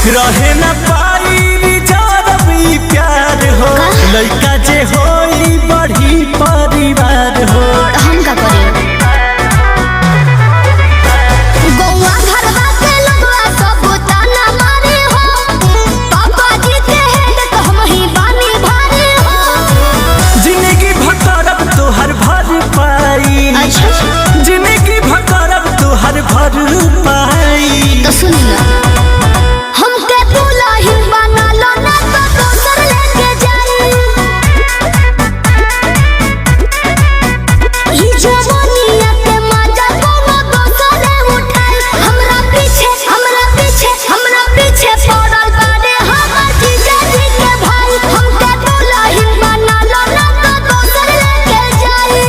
रहे न पाई जब प्यार हो लड़का जे होई बड़ी परिवार हो। हम का करियो गौवा घरवा के लोगवा सब ताना मारे हो। पापा जी के हेड तो हम ही बानी भारे हो। जिंदगी भटरब तोहर भर पाई। अच्छा जिंदगी भटरब तोहर भर पाई। तो सुन लो हमके दुल्हन बना लो ना तो दोसर लेके जाई। ई जवानिया के मजा कोनो दोसर उठाई। हमरा पीछे पड़ल बाड़े हमर जीजा जी के भाई। हमके दुल्हन बना लो ना तो दोसर लेके जाई।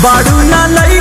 बारू ना लई